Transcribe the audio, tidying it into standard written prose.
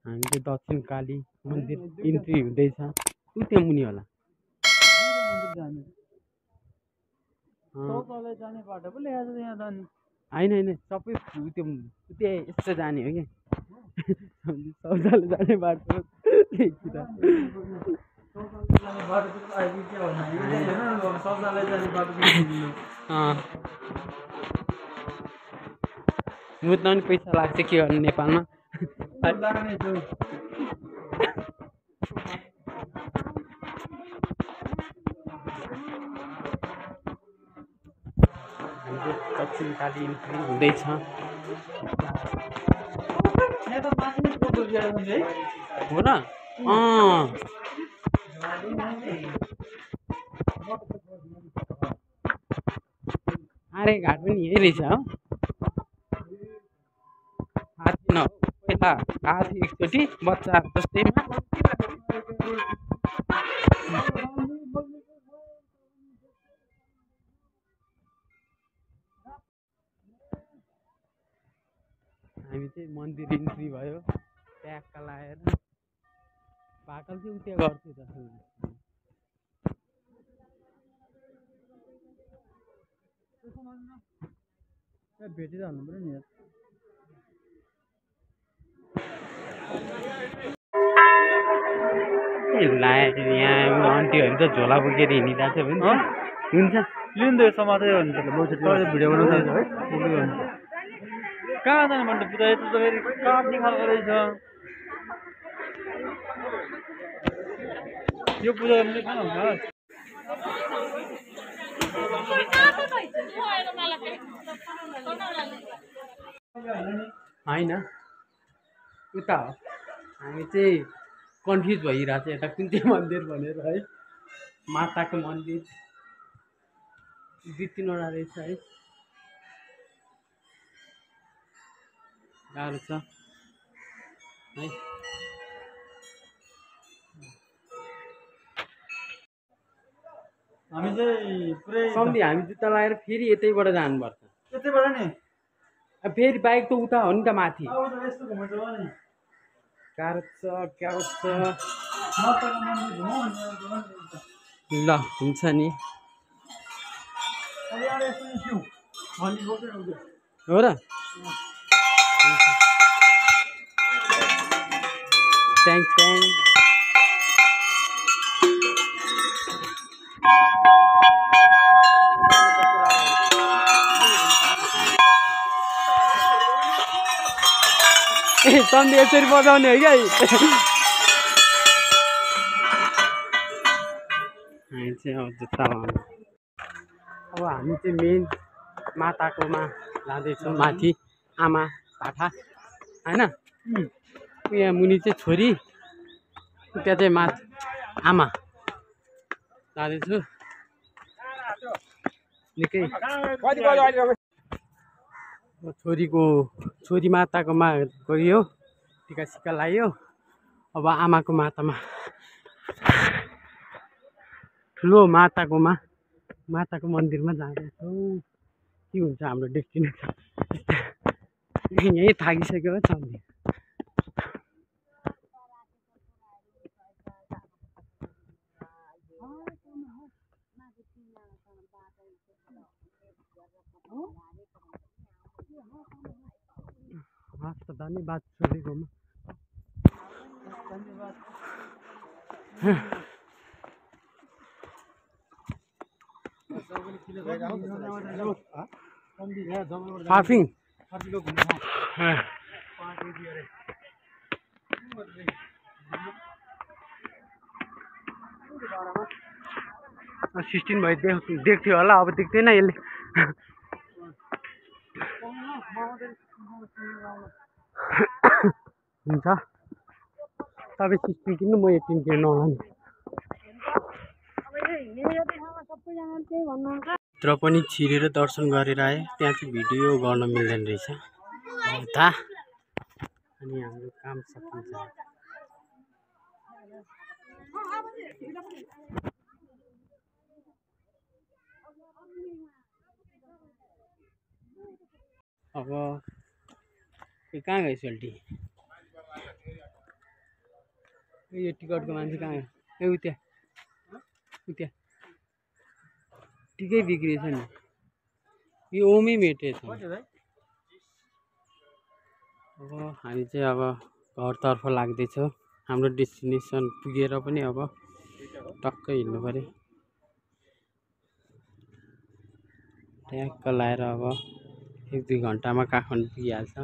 हामी चाहिँ दक्षिण काली मन्दिर इन्ट्री हुँदैछ उ त्यहाँ मुनि होला होइन सबै त्यो यस्तो जाने हो कि शौचालय जाने बाटो मुद्न पनि पैसा लाग्छ के गर्नु नेपालमा दक्षिण काली इन्ट्री हुँदैछ हो र आरे घाट पनि यही रहेछ हो हात्ती न पहिला हात्ती एकचोटि बच्चा जस्तैमा हामी चाहिँ मन्दिर इन्ट्री भयो ट्याक्का लाएर भाकल चाहिँ उता गर्थ्यो जस्तो भेटिरहनु पर्यो नि यहाँ आन्टीहरू त झोला बोकेर हिँडिरहेको छ भने हुन्छ लिनु समाजै भिडियो बनाउँदैछ है कहाँ जाने भन्नु पूजा यस्तो त फेरि काट्ने खालको रहेछ यो पूजा गर्ने कहाँ हुन्छ होइन उता हो हामी चाहिँ कन्फ्युज भइरहेको छ यता कुन चाहिँ मन्दिर भनेर है माताको मन्दिर 2-3वटा रहेछ है गाह्रो छ है हामी चाहिँ पुरै सम्झि हामी जुत्ता लगाएर फेरि यतैबाट जानुपर्छ यतैबाट नि फेरि बाइक त उता हो नि त माथि गाह्रो छ गाह्रो छ ल हुन्छ नि हो र थ्याङ्क्स सम्झे यसरी बजाउने है क्या जुत्ता अब हामी चाहिँ मेन माताकोमा जाँदैछौँ माथि आमा पाठा होइन यहाँ मुनि चाहिँ छोरी त्यहाँ चाहिँ आमा जाँदैछु निकै छोरी माताकोमा गयो टिका सिक्का लगायो अब आमाको मातामा ठुलो माताको मन्दिरमा जाँदैछौँ के हुन्छ हाम्रो डेस्टिनेसन यहीँ थाकिसक्यो छ धन्यवाद छोरीकोमा पार्किङ सिक्सटिन भयो देख्थ्यो होला अब देख्दैन यसले हुन्छ तपाईँ 16 किन्नु म 18 किन्नु होला नि भित्र पनि छिरेर दर्शन गरेर आए त्यहाँ चाहिँ भिडियो गर्न मिल्दैन रहेछ यता अनि हाम्रो काम सकिन्छ अब कहाँ गयो सोल्टी यो टिकटको मान्छे कहाँ ए उता ठिकै बिग्रिएछ नि यो ओमै मेटेछ अब हामी चाहिँ अब घरतर्फ लाग्दैछौँ हाम्रो डेस्टिनेसन पुगेर पनि अब टक्कै हिँड्नु पर्यो ट्याक्क लाएर अब 1-2 घन्टामा काठमाडौँ पुगिहाल्छ